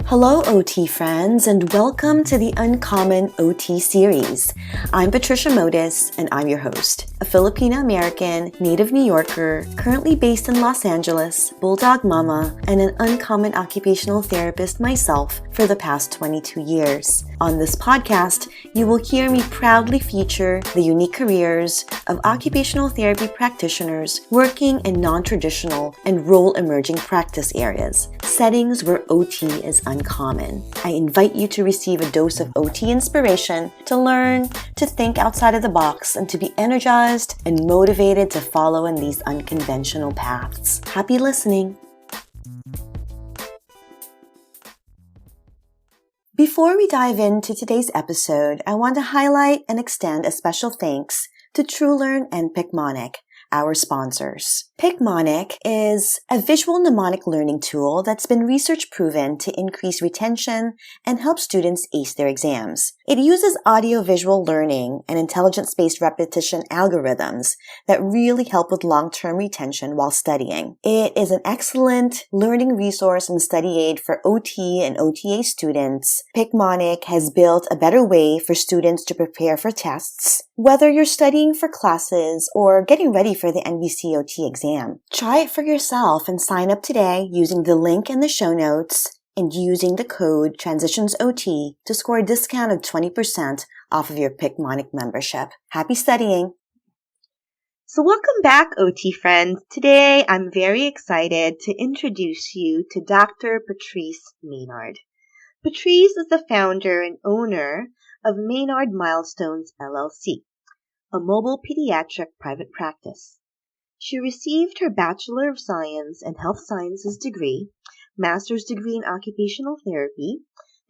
Hello, OT friends, and welcome to the Uncommon OT series. I'm Patricia and I'm your host, a Filipino-American, native New Yorker, currently based in Los Angeles, bulldog mama, and an uncommon occupational therapist myself for the past 22 years. On this podcast, you will hear me proudly feature the unique careers of occupational therapy practitioners working in non-traditional and role-emerging practice areas, settings where OT is uncommon. I invite you to receive a dose of OT inspiration, to learn, to think outside of the box, and to be energized and motivated to follow in these unconventional paths. Happy listening! Before we dive into today's episode, I want to highlight and extend a special thanks to TrueLearn and Picmonic, our sponsors. Picmonic is a visual mnemonic learning tool that's been research proven to increase retention and help students ace their exams. It uses audio-visual learning and intelligence-based repetition algorithms that really help with long-term retention while studying. It is an excellent learning resource and study aid for OT and OTA students. Picmonic has built a better way for students to prepare for tests, whether you're studying for classes or getting ready for the NBCOT exam. Try it for yourself and sign up today using the link in the show notes and using the code TRANSITIONSOT to score a discount of 20% off of your Picmonic membership. Happy studying! So welcome back, OT friends. Today, I'm very excited to introduce you to Dr. Patrice Maynard. Patrice is the founder and owner of Maynard Milestones, LLC, a mobile pediatric private practice. She received her Bachelor of Science and Health Sciences degree, Master's degree in Occupational Therapy,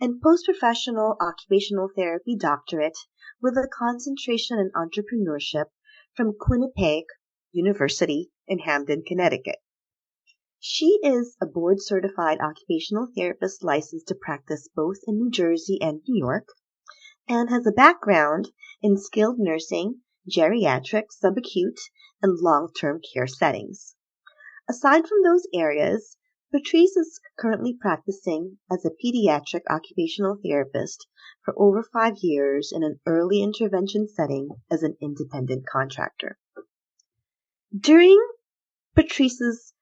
and Post-Professional Occupational Therapy doctorate with a concentration in entrepreneurship from Quinnipiac University in Hamden, Connecticut. She is a board-certified occupational therapist licensed to practice both in New Jersey and New York, and has a background in skilled nursing, geriatric, subacute, and long-term care settings. Aside from those areas, Patrice is currently practicing as a pediatric occupational therapist for over 5 years in an early intervention setting as an independent contractor. During Patrice's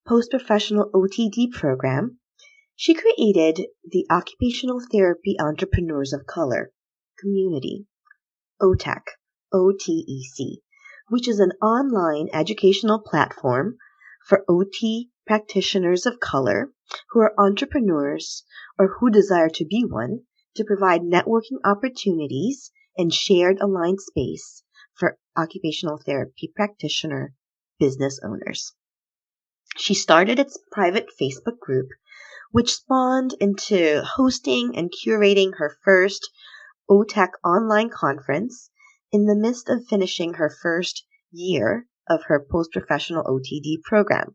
post-professional OTD program, she created the Occupational Therapy Entrepreneurs of Color Community, OTEC, OTEC, which is an online educational platform for OT practitioners of color who are entrepreneurs or who desire to be one, to provide networking opportunities and shared aligned space for occupational therapy practitioner business owners. She started its private Facebook group, which spawned into hosting and curating her first OTEC online conference in the midst of finishing her first year of her post-professional OTD program.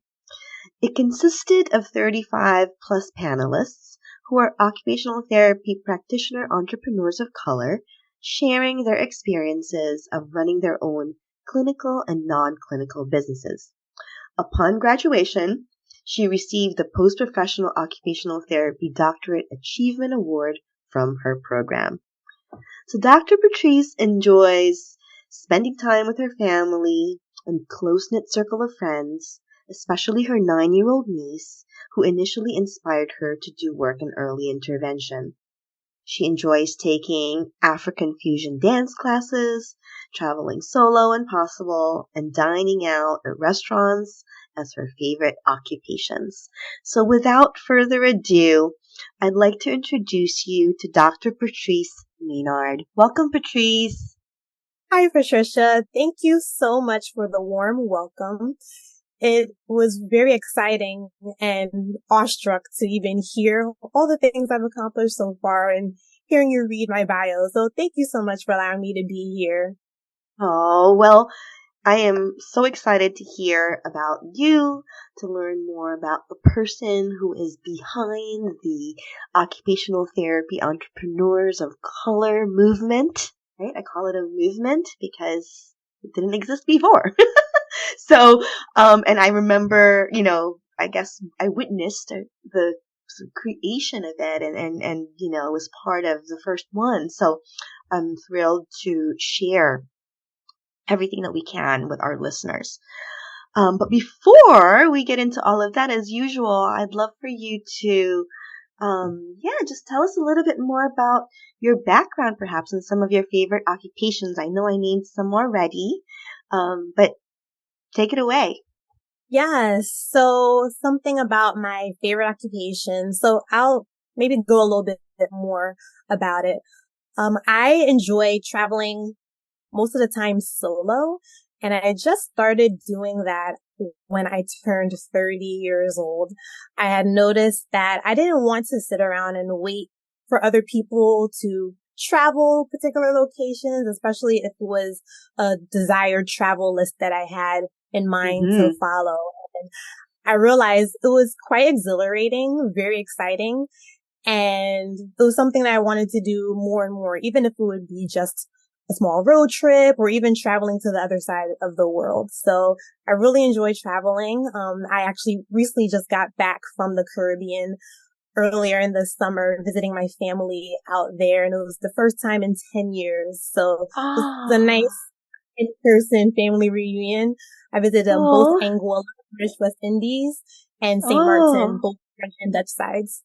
It consisted of 35 plus panelists who are occupational therapy practitioner entrepreneurs of color, sharing their experiences of running their own clinical and non-clinical businesses. Upon graduation, she received the Post-Professional Occupational Therapy Doctorate Achievement Award from her program. So Dr. Patrice enjoys spending time with her family and close-knit circle of friends, especially her 9-year-old niece, who initially inspired her to do work in early intervention. She enjoys taking African fusion dance classes, traveling solo when possible, and dining out at restaurants as her favorite occupations. So without further ado, I'd like to introduce you to Dr. Patrice Maynard. Welcome, Patrice. Hi, Patricia. Thank you so much for the warm welcome. It was very exciting and awestruck to even hear all the things I've accomplished so far and hearing you read my bio. So thank you so much for allowing me to be here. Oh, well, I am so excited to hear about you, to learn more about the person who is behind the Occupational Therapy Entrepreneurs of Color movement, right? I call it a movement because it didn't exist before. So, and I remember, I guess I witnessed the creation of it and was part of the first one. So I'm thrilled to share everything that we can with our listeners. But before we get into all of that, as usual, I'd love for you to, just tell us a little bit more about your background, perhaps, and some of your favorite occupations. I know I named some already, but take it away. Yes. So something about my favorite occupation. So I'll maybe go a little bit more about it. I enjoy traveling most of the time solo, and I just started doing that when I turned 30 years old. I had noticed that I didn't want to sit around and wait for other people to travel particular locations, especially if it was a desired travel list that I had in mind to follow. And I realized it was quite exhilarating, very exciting. And it was something that I wanted to do more and more, even if it would be just a small road trip or even traveling to the other side of the world. So I really enjoy traveling. I actually recently just got back from the Caribbean earlier in the summer, visiting my family out there. And it was the first time in 10 years. So it was a nice in-person family reunion. I visited both Anguilla, British West Indies, and St. Martin, both French and Dutch sides.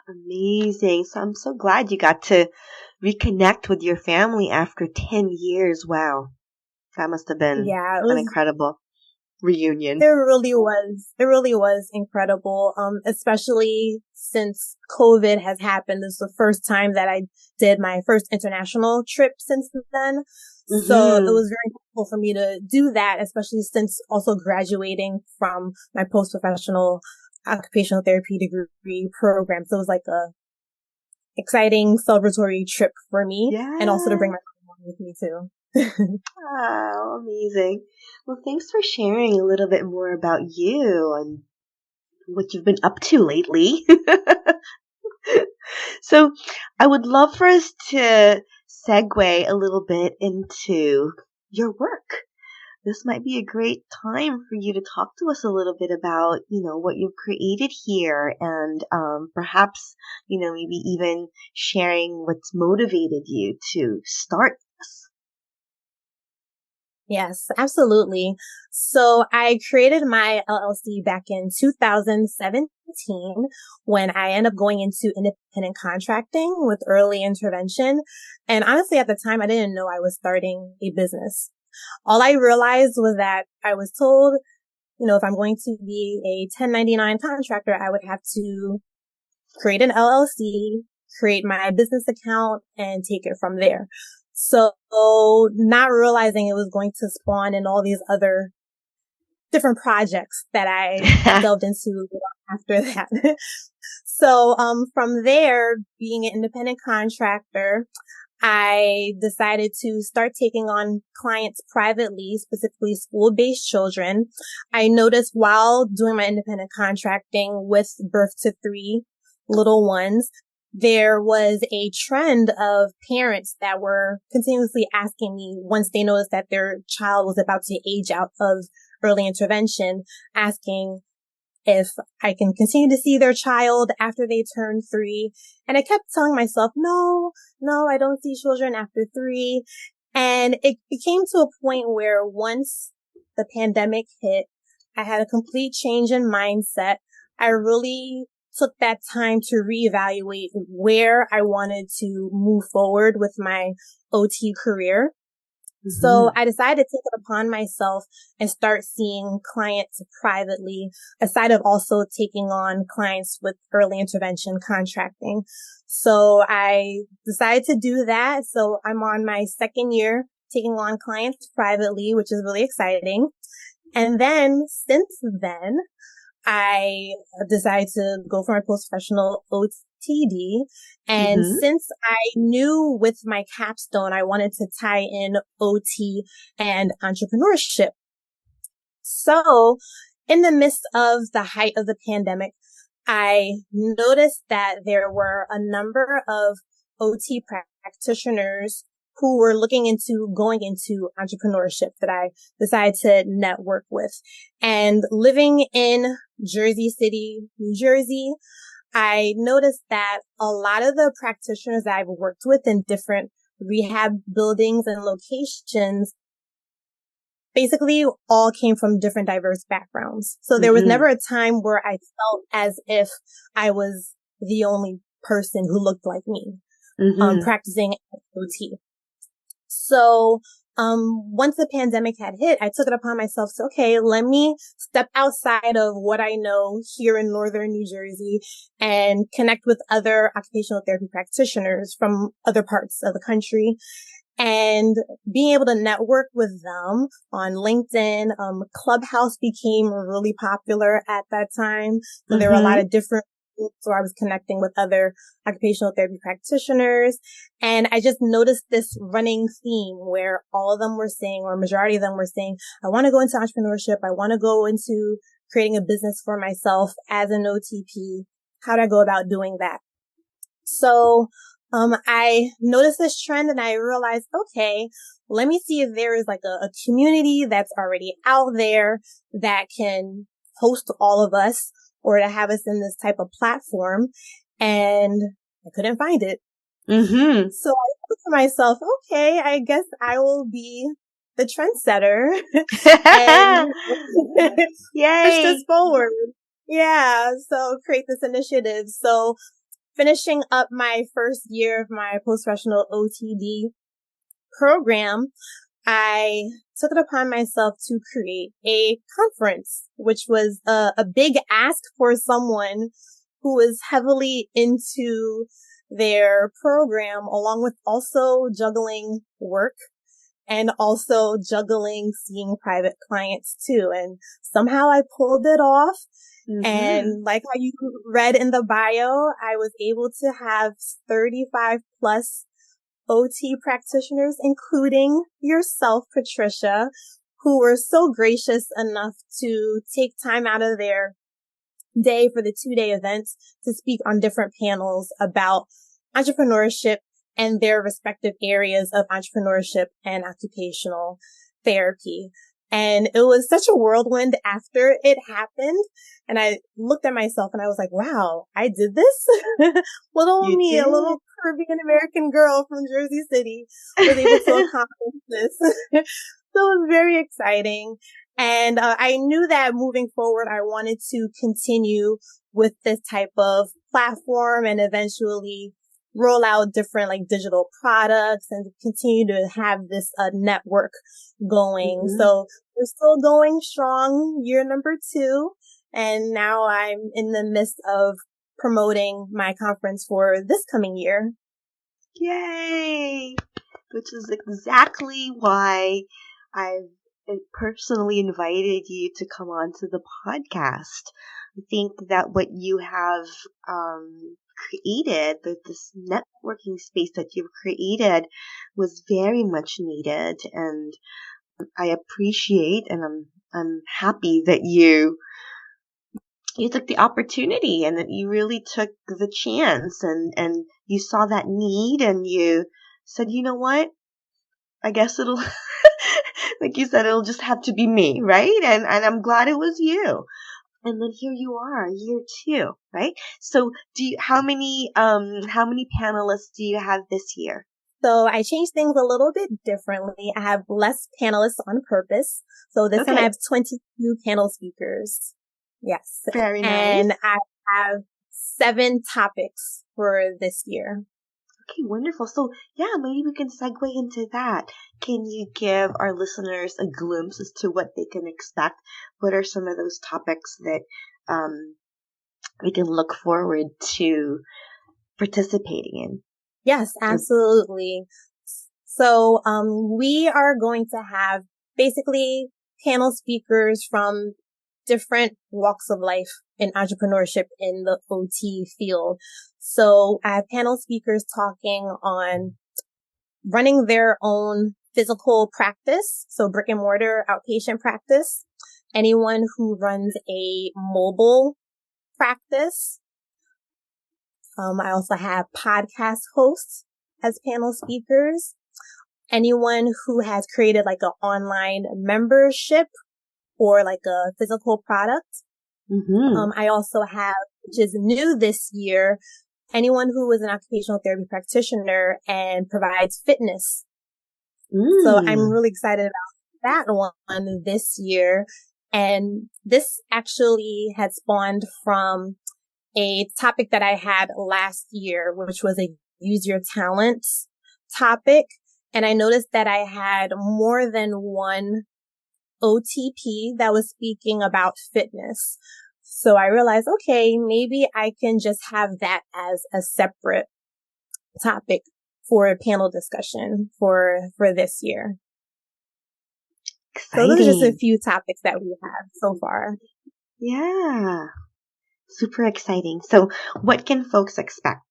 Amazing. So I'm so glad you got to reconnect with your family after 10 years. Wow. That must have been an incredible reunion. It really was. It really was incredible. Especially since COVID has happened. This is the first time that I did my first international trip since then. So it was very helpful for me to do that, especially since also graduating from my post-professional occupational therapy degree program. So it was like a exciting celebratory trip for me, and also to bring my mom with me too. Oh, amazing. Well, thanks for sharing a little bit more about you and what you've been up to lately. So I would love for us to segue a little bit into your work. This might be a great time for you to talk to us a little bit about, what you've created here and perhaps, maybe even sharing what's motivated you to start this. Yes, absolutely. So I created my LLC back in 2017 when I ended up going into independent contracting with early intervention. And honestly, at the time, I didn't know I was starting a business. All I realized was that I was told, if I'm going to be a 1099 contractor, I would have to create an LLC, create my business account, and take it from there. So not realizing it was going to spawn in all these other different projects that I delved into after that. So, from there, being an independent contractor, I decided to start taking on clients privately, specifically school-based children. I noticed while doing my independent contracting with birth to 3 little ones, there was a trend of parents that were continuously asking me once they noticed that their child was about to age out of early intervention, asking if I can continue to see their child after they turn 3. And I kept telling myself, no, I don't see children after 3. And it became to a point where once the pandemic hit, I had a complete change in mindset. I really took that time to reevaluate where I wanted to move forward with my OT career. So I decided to take it upon myself and start seeing clients privately, aside of also taking on clients with early intervention contracting. So I decided to do that. So I'm on my second year taking on clients privately, which is really exciting. And then since then, I decided to go for my post-professional OTD. And since I knew with my capstone, I wanted to tie in OT and entrepreneurship. So in the midst of the height of the pandemic, I noticed that there were a number of OT practitioners who were looking into going into entrepreneurship that I decided to network with. And living in Jersey City, New Jersey, I noticed that a lot of the practitioners that I've worked with in different rehab buildings and locations basically all came from different diverse backgrounds. So there was never a time where I felt as if I was the only person who looked like me, practicing OT. So, once the pandemic had hit, I took it upon myself to, okay, let me step outside of what I know here in northern New Jersey and connect with other occupational therapy practitioners from other parts of the country. And being able to network with them on LinkedIn, Clubhouse became really popular at that time. So there were a lot of different groups where I was connecting with other occupational therapy practitioners. And I just noticed this running theme where all of them were saying, or majority of them were saying, I want to go into entrepreneurship. I want to go into creating a business for myself as an OTP. How do I go about doing that? So I noticed this trend and I realized, okay, let me see if there is like a community that's already out there that can host all of us or to have us in this type of platform. And I couldn't find it. So I thought to myself, okay, I guess I will be the trendsetter and push this forward. Yeah. So create this initiative. So finishing up my first year of my post-professional OTD program, I took it upon myself to create a conference, which was a big ask for someone who is heavily into their program, along with also juggling work and also juggling seeing private clients too. And somehow I pulled it off. And like how you read in the bio, I was able to have 35 plus OT practitioners, including yourself, Patricia, who were so gracious enough to take time out of their day for the 2-day event to speak on different panels about entrepreneurship and their respective areas of entrepreneurship and occupational therapy. And it was such a whirlwind after it happened. And I looked at myself and I was like, wow, I did this? Little You me, did. a little Caribbean American girl from Jersey City, was able to accomplish this. So it was very exciting. And I knew that moving forward, I wanted to continue with this type of platform and eventually roll out different like digital products and continue to have this network going. So we're still going strong, year number 2. And now I'm in the midst of promoting my conference for this coming year. Yay! Which is exactly why I've personally invited you to come on to the podcast. I think that what you have created, this networking space that you've created, was very much needed, and I appreciate and I'm happy that you took the opportunity and that you really took the chance and you saw that need and you said, you know what? I guess it'll, like you said, it'll just have to be me, right? And I'm glad it was you. And then here you are, year 2, right? So how many panelists do you have this year? So I changed things a little bit differently. I have less panelists on purpose. So this time I have 22 panel speakers. Yes. Very nice. And I have 7 topics for this year. Okay, wonderful. So yeah, maybe we can segue into that. Can you give our listeners a glimpse as to what they can expect? What are some of those topics that we can look forward to participating in? Yes, absolutely. So we are going to have basically panel speakers from different walks of life in entrepreneurship in the OT field. So I have panel speakers talking on running their own physical practice, so brick and mortar outpatient practice, anyone who runs a mobile practice. I also have podcast hosts as panel speakers, anyone who has created like an online membership or like a physical product. I also have, which is new this year, anyone who is an occupational therapy practitioner and provides fitness. So I'm really excited about that one this year. And this actually had spawned from a topic that I had last year, which was a use your talents topic. And I noticed that I had more than one OTP that was speaking about fitness. So I realized, okay, maybe I can just have that as a separate topic for a panel discussion for this year. Exciting. So those are just a few topics that we have so far. Yeah. Super exciting. So what can folks expect?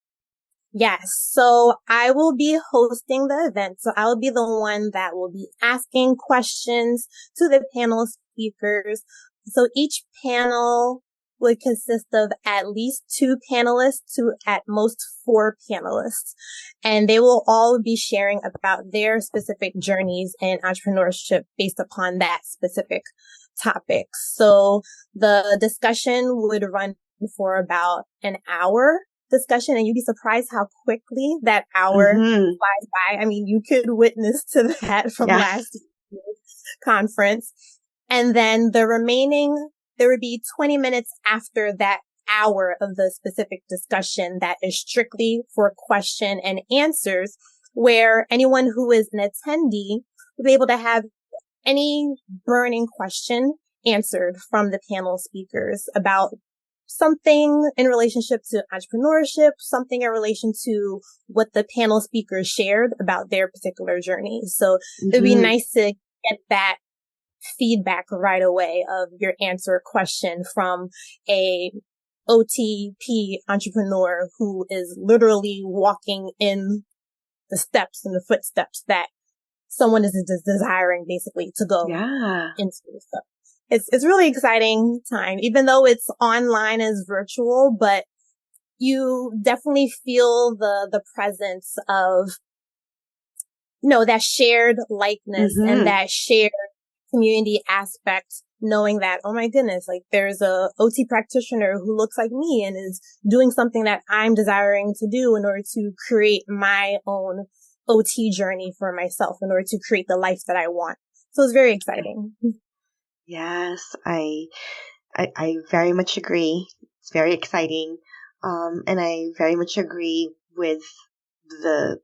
Yes. So I will be hosting the event. So I will be the one that will be asking questions to the panel speakers. So each panel would consist of at least 2 panelists to at most 4 panelists. And they will all be sharing about their specific journeys in entrepreneurship based upon that specific topic. So the discussion would run for about an hour discussion, and you'd be surprised how quickly that hour flies by. I mean, you could witness to that from last year's conference. And then the remaining, there would be 20 minutes after that hour of the specific discussion that is strictly for question and answers, where anyone who is an attendee will be able to have any burning question answered from the panel speakers about something in relationship to entrepreneurship, something in relation to what the panel speakers shared about their particular journeys. So it'd be nice to get that feedback right away of your answer question from a OTP entrepreneur who is literally walking in the steps and the footsteps that someone is desiring basically to go into. So it's really exciting time, even though it's online as virtual, but you definitely feel the presence of, that shared likeness and that shared community aspect, knowing that, oh my goodness, like there's a OT practitioner who looks like me and is doing something that I'm desiring to do in order to create my own OT journey for myself, in order to create the life that I want. So it's very exciting. Yes, I very much agree. It's very exciting. And I very much agree with the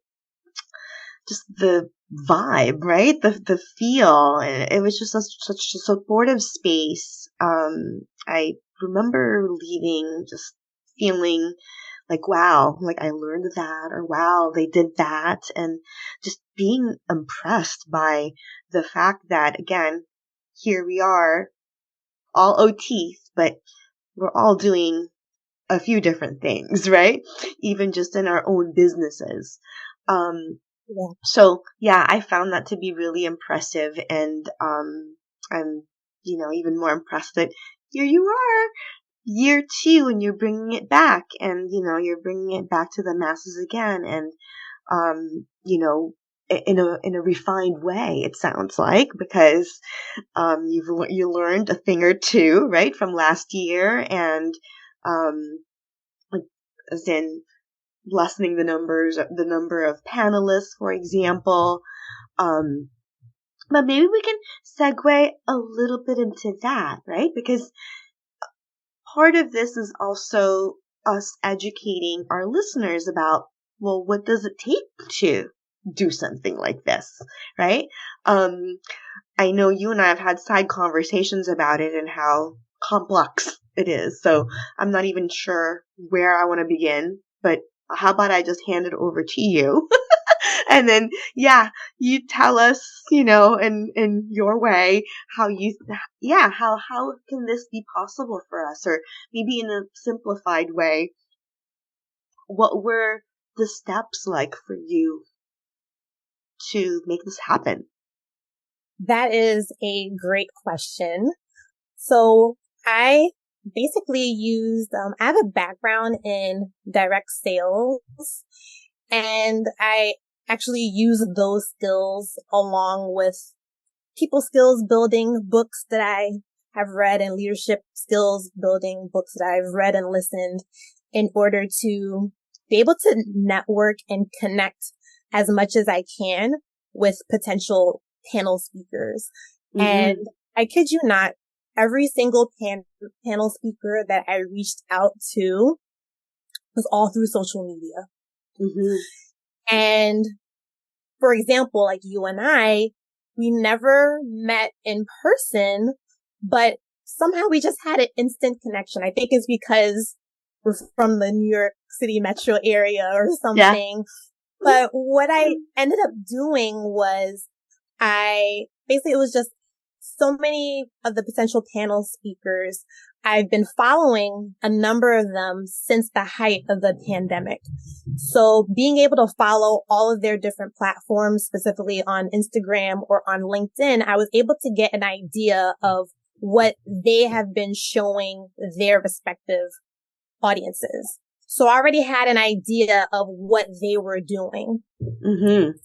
vibe, right? The feel. And it was just such a supportive space. I remember leaving just feeling like, wow, like I learned that, or wow, they did that. And just being impressed by the fact that, again, here we are, all OTs, but we're all doing a few different things, right? Even just in our own businesses. So yeah, I found that to be really impressive, and I'm, even more impressed that here you are, year 2, and you're bringing it back, and you're bringing it back to the masses again, and in a refined way, it sounds like, because you learned a thing or two, right, from last year, and as in lessening the number of panelists, for example. But maybe we can segue a little bit into that, right? Because part of this is also us educating our listeners about, well, what does it take to do something like this, right? I know you and I have had side conversations about it and how complex it is. So I'm not even sure where I want to begin, but how about I just hand it over to you? And then, you tell us, in your way, how can this be possible for us? Or maybe in a simplified way, what were the steps like for you to make this happen? That is a great question. So I basically used, I have a background in direct sales, and I actually use those skills along with people skills building books that I have read and leadership skills building books that I've read and listened in order to be able to network and connect as much as I can with potential panel speakers. And I kid you not, every single panel speaker that I reached out to was all through social media. And for example, like you and I, we never met in person, but somehow we just had an instant connection. I think it's because we're from the New York City metro area or something. Yeah. But what I ended up doing was it was just so many of the potential panel speakers. I've been following a number of them since the height of the pandemic. So being able to follow all of their different platforms, specifically on Instagram or on LinkedIn, I was able to get an idea of what they have been showing their respective audiences. So I already had an idea of what they were doing.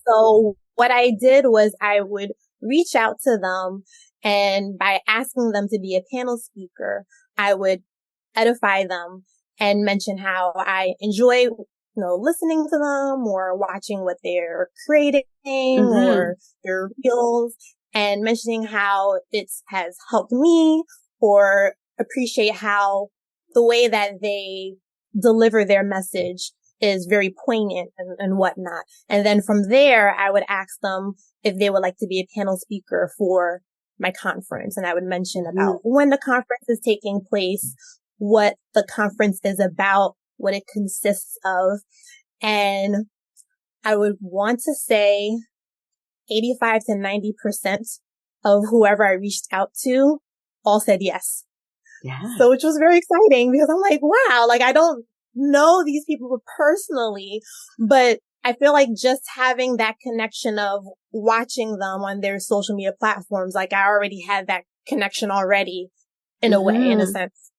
So what I did was I would reach out to them, and by asking them to be a panel speaker, I would edify them and mention how I enjoy, listening to them or watching what they're creating or their reels, and mentioning how it has helped me, or appreciate how the way that they deliver their message is very poignant and whatnot. And then from there, I would ask them if they would like to be a panel speaker for my conference. And I would mention about when the conference is taking place, what the conference is about, what it consists of. And I would want to say 85 to 90% of whoever I reached out to all said yes. Yeah. So which was very exciting because I'm like, wow, like I don't know these people personally, but I feel like just having that connection of watching them on their social media platforms, like I already had that connection already in a way, in a sense.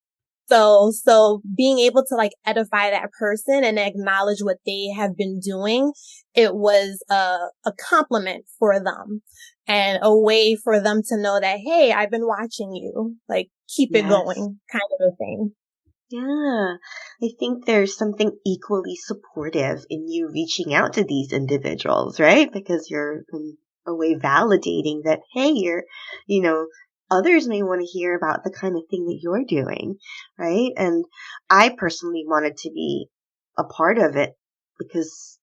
So being able to like edify that person and acknowledge what they have been doing, it was a compliment for them and a way for them to know that, hey, I've been watching you, like keep it going kind of a thing. Yeah, I think there's something equally supportive in you reaching out to these individuals, right? Because you're in a way validating that, hey, others may want to hear about the kind of thing that you're doing, right? And I personally wanted to be a part of it because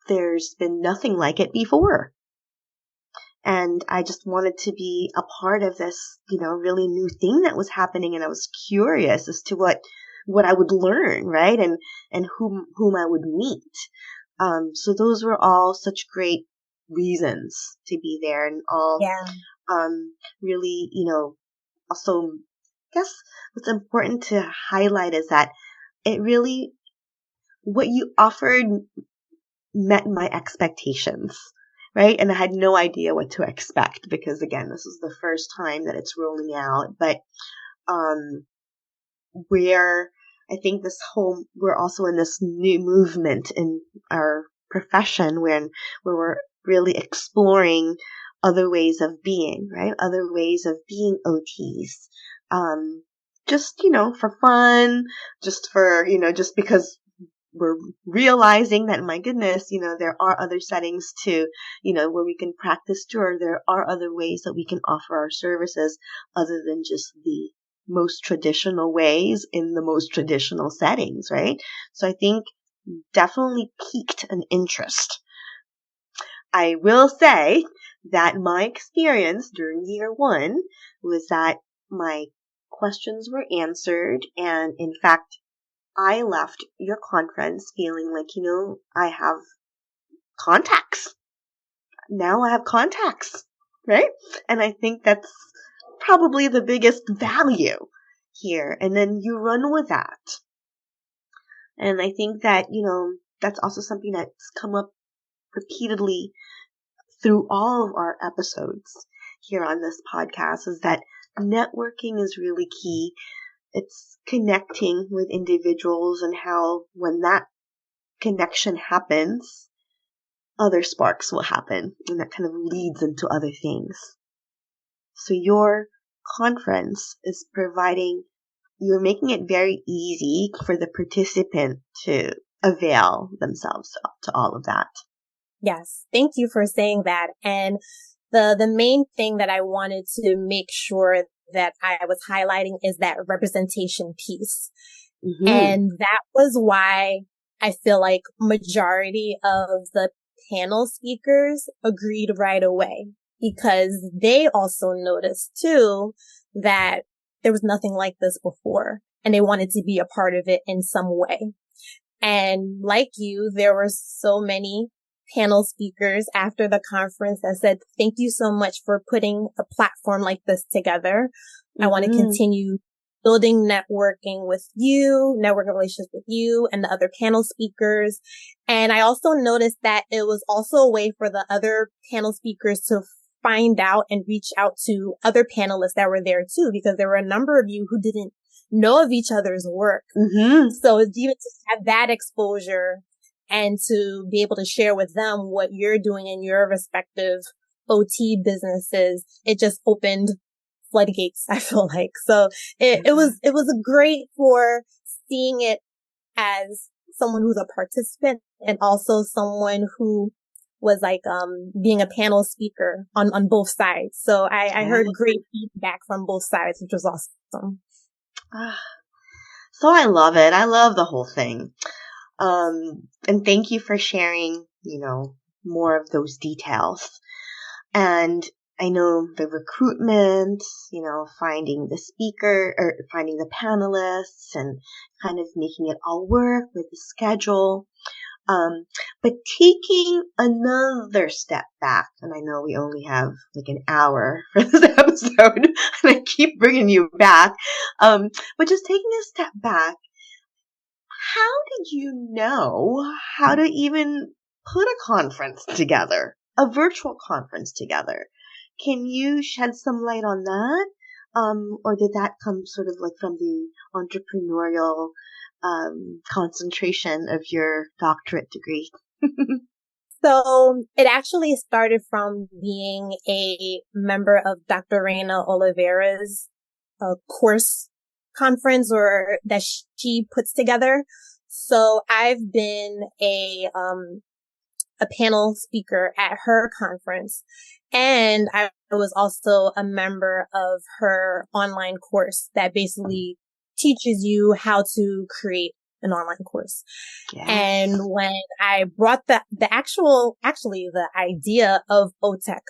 there's been nothing like it before. And I just wanted to be a part of this, really new thing that was happening. And I was curious as to what I would learn, right? And whom I would meet. So those were all such great reasons to be there, and all, really, also, I guess what's important to highlight is that it really, what you offered met my expectations. Right? And I had no idea what to expect because, again, this is the first time that it's rolling out. But I think we're also in this new movement in our profession where we're really exploring other ways of being, right? Other ways of being OTs. Just, for fun, just because we're realizing that, my goodness, there are other settings too, where we can practice too, or there are other ways that we can offer our services other than just the most traditional ways in the most traditional settings, right? So I think definitely piqued an interest. I will say that my experience during year one was that my questions were answered, and in fact, I left your conference feeling like, I have contacts. Now I have contacts, right? And I think that's probably the biggest value here. And then you run with that. And I think that, that's also something that's come up repeatedly through all of our episodes here on this podcast, is that networking is really key. It's connecting with individuals, and how when that connection happens, other sparks will happen, and that kind of leads into other things. So your conference is you're making it very easy for the participant to avail themselves to all of that. Yes. Thank you for saying that. And the main thing that I wanted to make sure that I was highlighting is that representation piece. Mm-hmm. And that was why I feel like majority of the panel speakers agreed right away, because they also noticed too that there was nothing like this before, and they wanted to be a part of it in some way. And like you, there were so many panel speakers after the conference that said, thank you so much for putting a platform like this together. Mm-hmm. I want to continue building networking with you, networking relationships with you and the other panel speakers. And I also noticed that it was also a way for the other panel speakers to find out and reach out to other panelists that were there too, because there were a number of you who didn't know of each other's work. Mm-hmm. So even to have that exposure and to be able to share with them what you're doing in your respective OT businesses, it just opened floodgates, I feel like. So it was great for seeing it as someone who's a participant and also someone who was like being a panel speaker on both sides. So I heard great feedback from both sides, which was awesome. So I love it. I love the whole thing. And thank you for sharing, more of those details. And I know the recruitment, finding the speaker or finding the panelists and kind of making it all work with the schedule. But taking another step back, and I know we only have like an hour for this episode, and I keep bringing you back, but just taking a step back, how did you know how to even put a conference together, a virtual conference together? Can you shed some light on that? Or did that come sort of like from the entrepreneurial concentration of your doctorate degree? So it actually started from being a member of Dr. Reina Oliveira's course conference or that she puts together. So I've been a panel speaker at her conference, and I was also a member of her online course that basically teaches you how to create an online course. Yes. And when I brought the idea of OTEC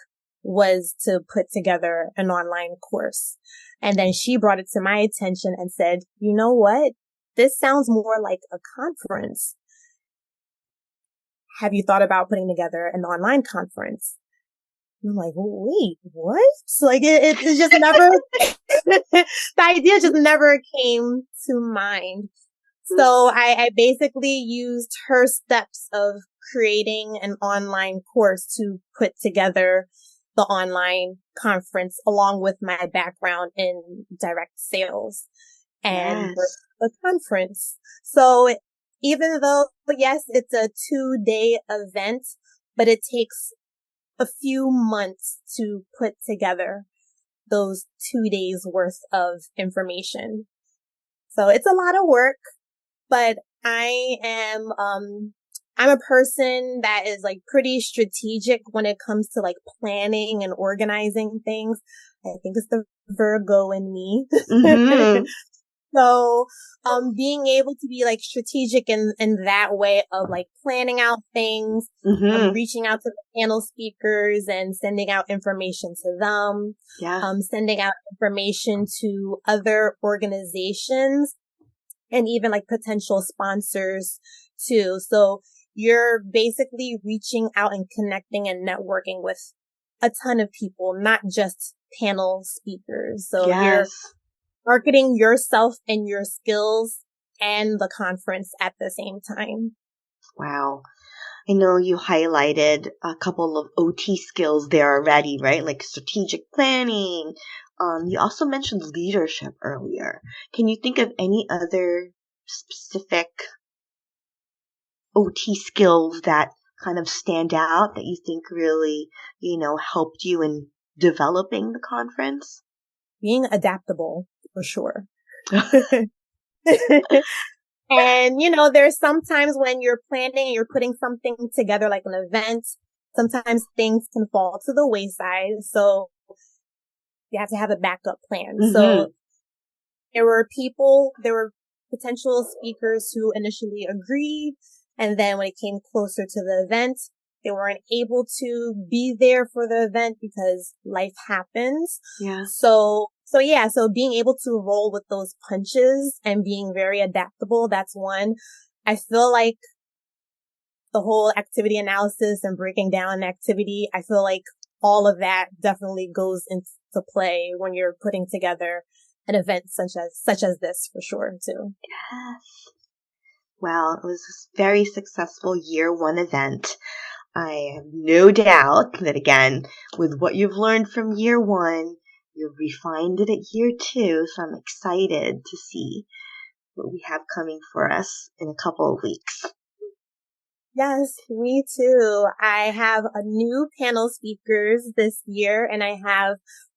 was to put together an online course. And then she brought it to my attention and said, you know what? This sounds more like a conference. Have you thought about putting together an online conference? And I'm like, wait, what? So like it just never, the idea just never came to mind. So I basically used her steps of creating an online course to put together the online conference along with my background in direct sales and the conference. So even though, yes, it's a 2-day event, but it takes a few months to put together those 2 days worth of information. So it's a lot of work, but I'm a person that is like pretty strategic when it comes to like planning and organizing things. I think it's the Virgo in me. Mm-hmm. So, being able to be like strategic in that way of like planning out things, reaching out to the panel speakers and sending out information to them, sending out information to other organizations and even like potential sponsors too. So you're basically reaching out and connecting and networking with a ton of people, not just panel speakers. So you're marketing yourself and your skills and the conference at the same time. Wow. I know you highlighted a couple of OT skills there already, right? Like strategic planning. You also mentioned leadership earlier. Can you think of any other specific OT skills that kind of stand out that you think really, helped you in developing the conference? Being adaptable, for sure. And, there's sometimes when you're planning, you're putting something together like an event, sometimes things can fall to the wayside. So you have to have a backup plan. Mm-hmm. So there were potential speakers who initially agreed. And then when it came closer to the event, they weren't able to be there for the event because life happens. Yeah. So being able to roll with those punches and being very adaptable, that's one. I feel like the whole activity analysis and breaking down an activity, I feel like all of that definitely goes into play when you're putting together an event such as this, for sure, too. Yes. Well, it was a very successful year one event. I have no doubt that, again, with what you've learned from year one, you've refined it at year two. So I'm excited to see what we have coming for us in a couple of weeks. Yes, me too. I have a new panel speakers this year, and I have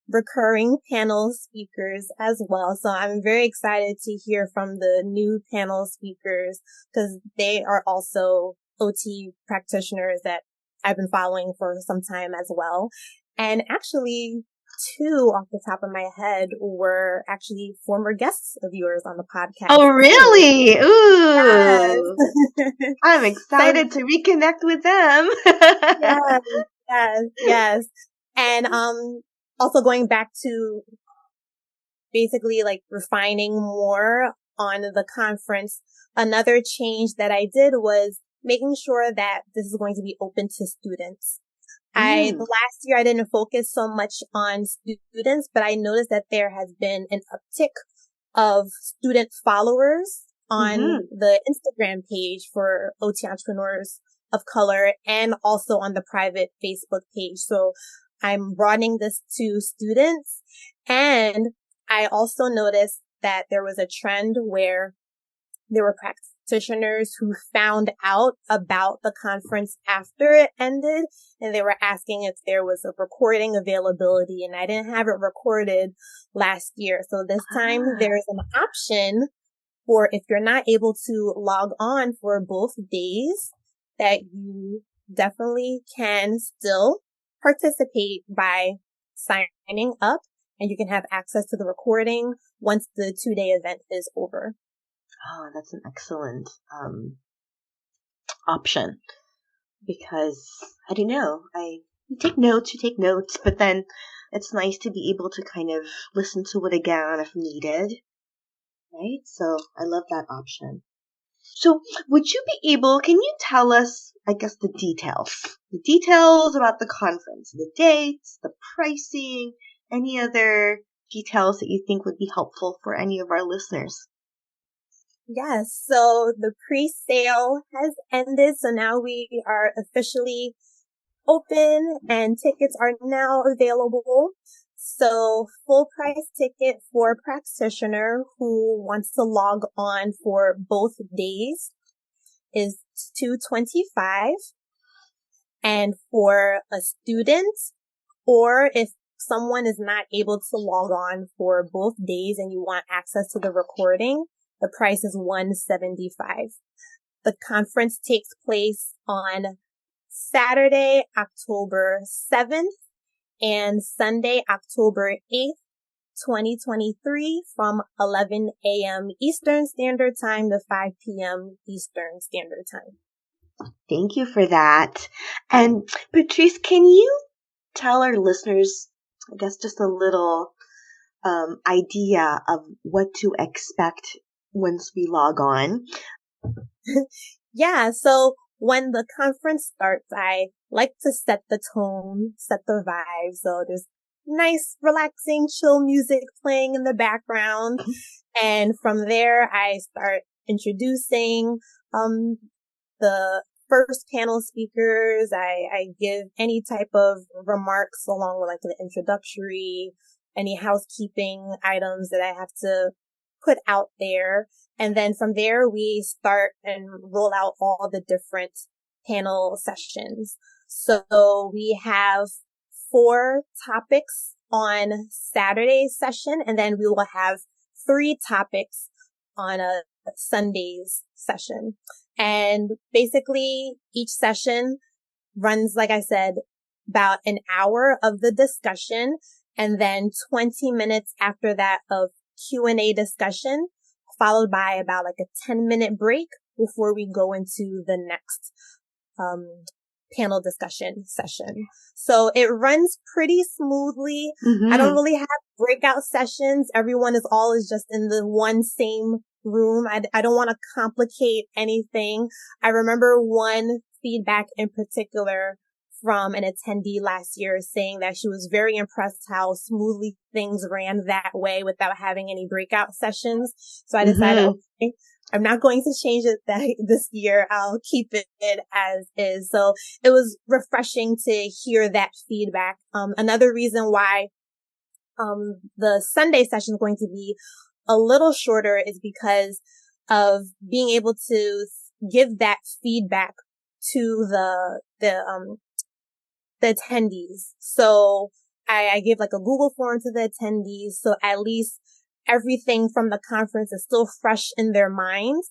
recurring panel speakers as well. So I'm very excited to hear from the new panel speakers because they are also OT practitioners that I've been following for some time as well. And actually, two off the top of my head were actually former guests of yours on the podcast. Oh, really? Too. Ooh. Yes. I'm excited to reconnect with them. Yes. And, also going back to basically like refining more on the conference, another change that I did was making sure that this is going to be open to students. Last year I didn't focus so much on students, but I noticed that there has been an uptick of student followers on the Instagram page for OT entrepreneurs of color and also on the private Facebook page. So I'm broadening this to students. And I also noticed that there was a trend where there were practitioners who found out about the conference after it ended, and they were asking if there was a recording availability, and I didn't have it recorded last year. So this time there's an option for if you're not able to log on for both days, that you definitely can still participate by signing up, and you can have access to the recording once the 2-day event is over. Oh, that's an excellent option, because I don't know, you take notes, but then it's nice to be able to kind of listen to it again if needed, right? So I love that option. So can you tell us, I guess, the details about the conference, the dates, the pricing, any other details that you think would be helpful for any of our listeners? Yes, so the pre-sale has ended, so now we are officially open and tickets are now available. So full price ticket for a practitioner who wants to log on for both days is $225. And for a student, or if someone is not able to log on for both days and you want access to the recording, the price is $175. The conference takes place on Saturday, October 7th and Sunday, October 8th, 2023 from 11 a.m. Eastern Standard Time to 5 p.m. Eastern Standard Time. Thank you for that. And Patrice, can you tell our listeners, I guess, just a little idea of what to expect once we log on? Yeah, so when the conference starts, I like to set the tone, set the vibe. So there's nice, relaxing, chill music playing in the background. And from there, I start introducing the first panel speakers. I give any type of remarks along with like the introductory, any housekeeping items that I have to put out there. And then from there, we start and roll out all the different panel sessions. So we have 4 topics on Saturday's session, and then we will have 3 topics on a Sunday's session. And basically each session runs, like I said, about an hour of the discussion, and then 20 minutes after that of Q&A discussion, followed by about like a 10-minute break before we go into the next panel discussion session. So it runs pretty smoothly. I don't really have breakout sessions. Everyone is just in the one same room. I don't want to complicate anything. I remember one feedback in particular from an attendee last year saying that she was very impressed how smoothly things ran that way without having any breakout sessions. So I decided, okay, I'm not going to change it this year. I'll keep it as is. So it was refreshing to hear that feedback. Another reason why the Sunday session is going to be a little shorter is because of being able to give that feedback to the attendees. So I gave like a Google form to the attendees. So at least everything from the conference is still fresh in their minds.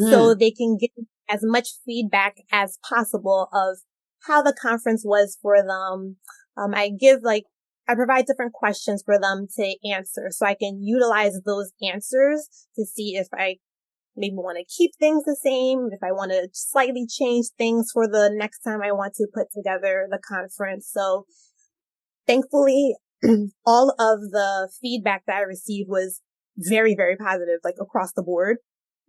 So they can get as much feedback as possible of how the conference was for them. I provide different questions for them to answer so I can utilize those answers to see if I maybe want to keep things the same, if I want to slightly change things for the next time I want to put together the conference. So thankfully, all of the feedback that I received was very, very positive, like across the board,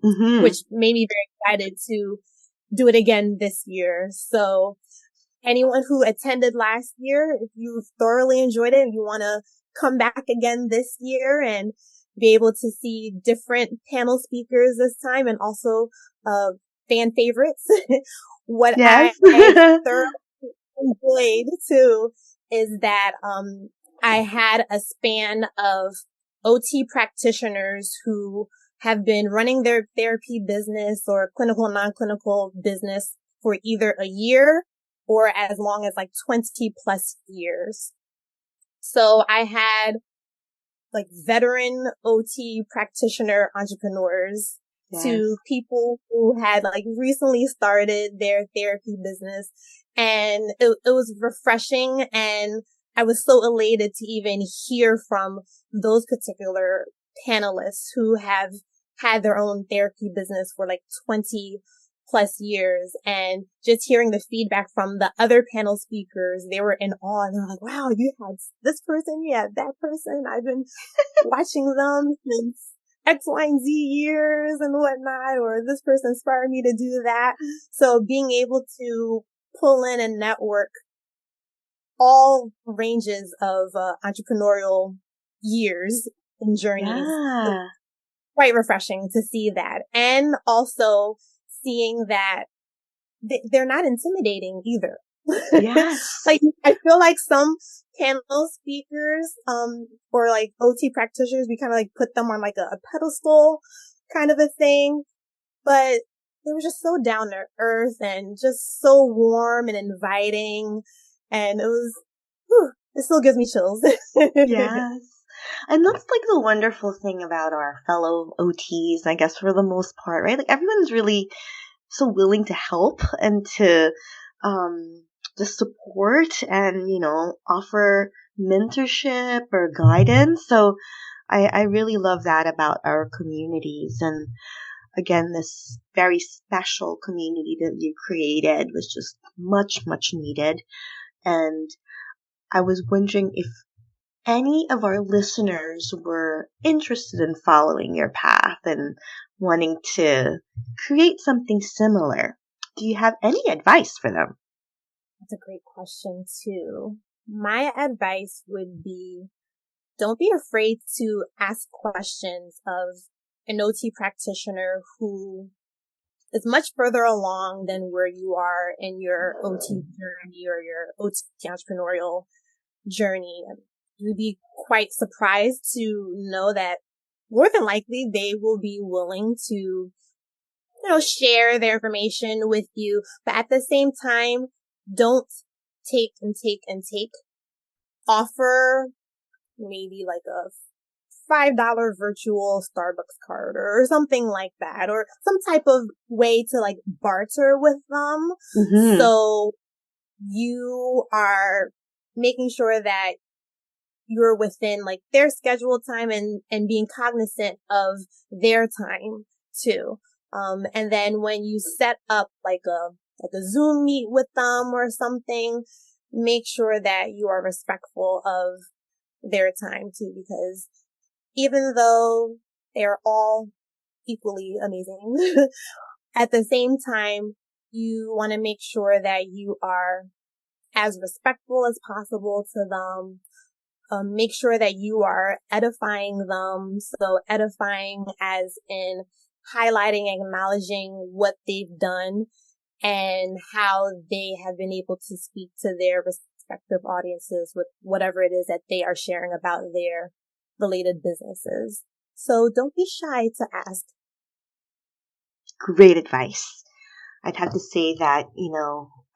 which made me very excited to do it again this year. So anyone who attended last year, if you thoroughly enjoyed it, if you want to come back again this year and be able to see different panel speakers this time and also fan favorites, what I thoroughly enjoyed too is that I had a span of OT practitioners who have been running their therapy business or clinical, non-clinical business for either a year or as long as like 20 plus years. So I had like veteran OT practitioner entrepreneurs to people who had like recently started their therapy business. And it was refreshing, and I was so elated to even hear from those particular panelists who have had their own therapy business for like 20 plus years, and just hearing the feedback from the other panel speakers, they were in awe and they're like, wow, you had this person, you had that person. I've been watching them since X, Y, and Z years and whatnot, or this person inspired me to do that. So being able to pull in and network all ranges of entrepreneurial years and journeys, quite refreshing to see that. And also seeing that they're not intimidating either. Like, I feel like some panel speakers, or like OT practitioners, we kind of like put them on like a pedestal kind of a thing, but they were just so down to earth and just so warm and inviting. And it still gives me chills. And that's like the wonderful thing about our fellow OTs, I guess, for the most part, right? Like everyone's really so willing to help and to support and, offer mentorship or guidance. So I really love that about our communities. And again, this very special community that you created was just much, much needed. And I was wondering if any of our listeners were interested in following your path and wanting to create something similar. Do you have any advice for them? That's a great question too. My advice would be, don't be afraid to ask questions of an OT practitioner who is much further along than where you are in your OT journey or your OT entrepreneurial journey. You'd be quite surprised to know that more than likely they will be willing to share their information with you. But at the same time, don't take and take and take. Offer maybe like a $5 virtual Starbucks card or something like that, or some type of way to like barter with them. Mm-hmm. So you are making sure that you're within like their scheduled time and being cognizant of their time too. And then when you set up like a Zoom meet with them or something, make sure that you are respectful of their time too, because even though they're all equally amazing, at the same time, you want to make sure that you are as respectful as possible to them. Make sure that you are edifying them. So edifying as in highlighting, acknowledging what they've done and how they have been able to speak to their respective audiences with whatever it is that they are sharing about their related businesses. So don't be shy to ask. Great advice. I'd have to say that,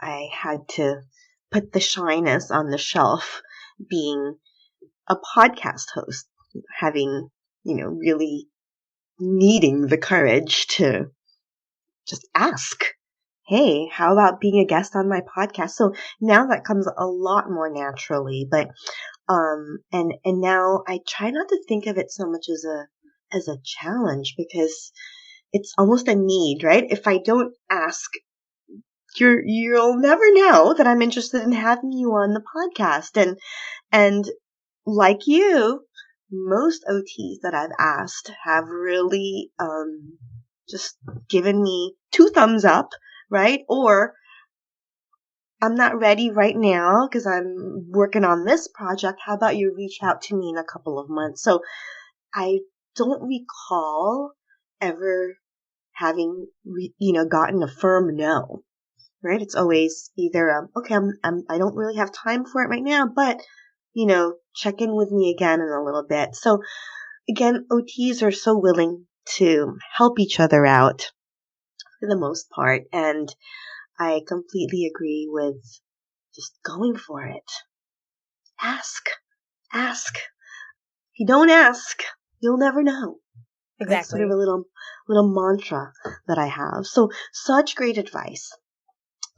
I had to put the shyness on the shelf being a podcast host, having, really needing the courage to just ask, hey, how about being a guest on my podcast? So now that comes a lot more naturally, but, and now I try not to think of it so much as a challenge, because it's almost a need, right? If I don't ask, you'll never know that I'm interested in having you on the podcast. And like you, most OTs that I've asked have really, just given me 2 thumbs up, right? Or I'm not ready right now because I'm working on this project. How about you reach out to me in a couple of months? So I don't recall ever having, gotten a firm no, right? It's always either, okay, I don't really have time for it right now, but, check in with me again in a little bit. So again, OTs are so willing to help each other out for the most part. And I completely agree with just going for it. Ask. If you don't ask, you'll never know. Exactly. That's sort of a little mantra that I have. So such great advice.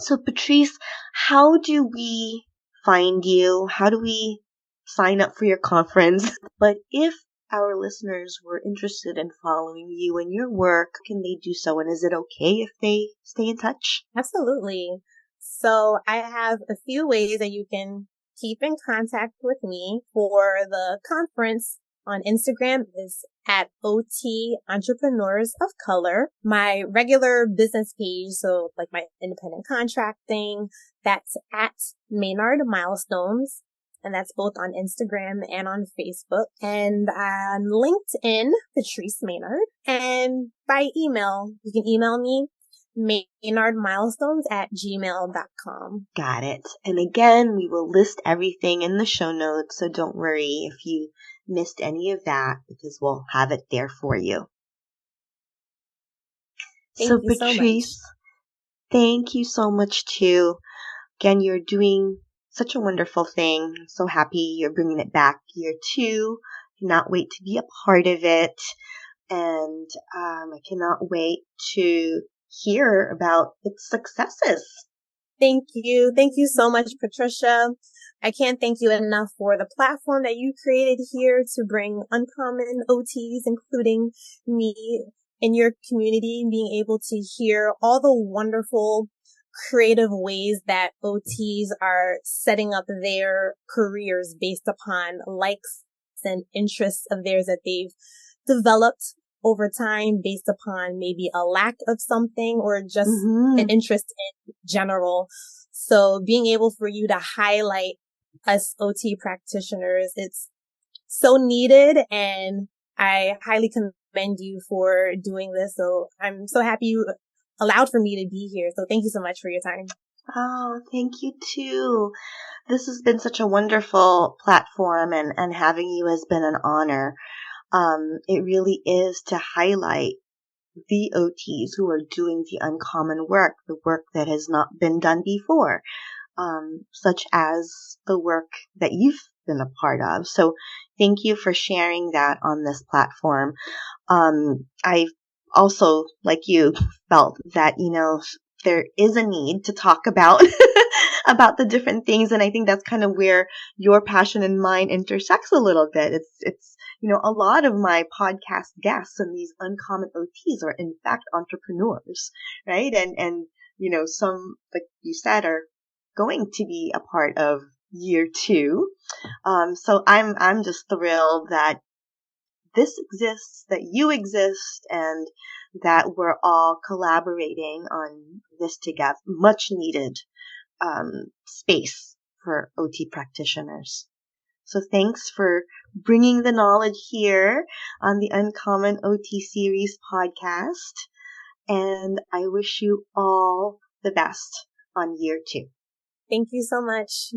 So Patrice, how do we find you? How do we sign up for your conference? But if our listeners were interested in following you and your work, can they do so? And is it okay if they stay in touch? Absolutely. So I have a few ways that you can keep in contact with me. For the conference on Instagram is at OT Entrepreneurs of Color. My regular business page, so like my independent contracting, that's at Maynard Milestones. And that's both on Instagram and on Facebook. And on LinkedIn, Patrice Maynard. And by email, you can email me, maynardmilestones@gmail.com. Got it. And again, we will list everything in the show notes, so don't worry if you missed any of that, because we'll have it there for you. Thank you Patrice, so much. Thank you so much too. Again, you're doing such a wonderful thing. I'm so happy you're bringing it back year 2. Cannot wait to be a part of it. And I cannot wait to hear about its successes. Thank you. Thank you so much, Patricia. I can't thank you enough for the platform that you created here to bring uncommon OTs, including me, in your community, being able to hear all the wonderful creative ways that OTs are setting up their careers based upon likes and interests of theirs that they've developed over time based upon maybe a lack of something or just an interest in general. So being able for you to highlight us OT practitioners, it's so needed, and I highly commend you for doing this. So I'm so happy you allowed for me to be here. So thank you so much for your time. Oh, thank you too. This has been such a wonderful platform, and having you has been an honor. It really is to highlight the OTs who are doing the uncommon work, the work that has not been done before, such as the work that you've been a part of. So thank you for sharing that on this platform. I've also, like you, felt that, there is a need to talk about about the different things, and I think that's kind of where your passion and mine intersects a little bit. It's a lot of my podcast guests and these uncommon OTs are in fact entrepreneurs, right? And some, like you said, are going to be a part of year 2. So I'm just thrilled that this exists, that you exist, and that we're all collaborating on this together. Much needed space for OT practitioners. So thanks for bringing the knowledge here on the Uncommon OT Series podcast. And I wish you all the best on year 2. Thank you so much.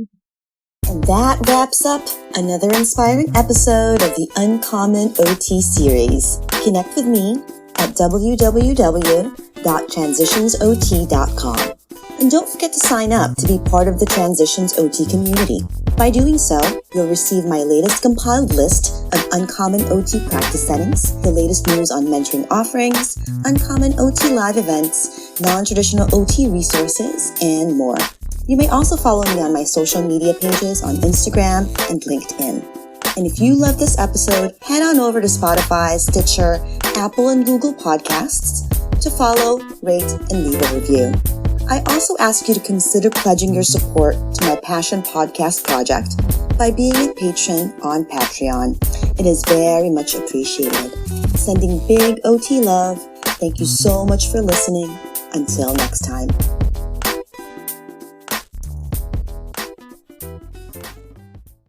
And that wraps up another inspiring episode of the Uncommon OT series. Connect with me at www.transitionsot.com. And don't forget to sign up to be part of the Transitions OT community. By doing so, you'll receive my latest compiled list of uncommon OT practice settings, the latest news on mentoring offerings, uncommon OT live events, non-traditional OT resources, and more. You may also follow me on my social media pages on Instagram and LinkedIn. And if you love this episode, head on over to Spotify, Stitcher, Apple, and Google Podcasts to follow, rate, and leave a review. I also ask you to consider pledging your support to my Passion Podcast project by being a patron on Patreon. It is very much appreciated. Sending big OT love. Thank you so much for listening. Until next time.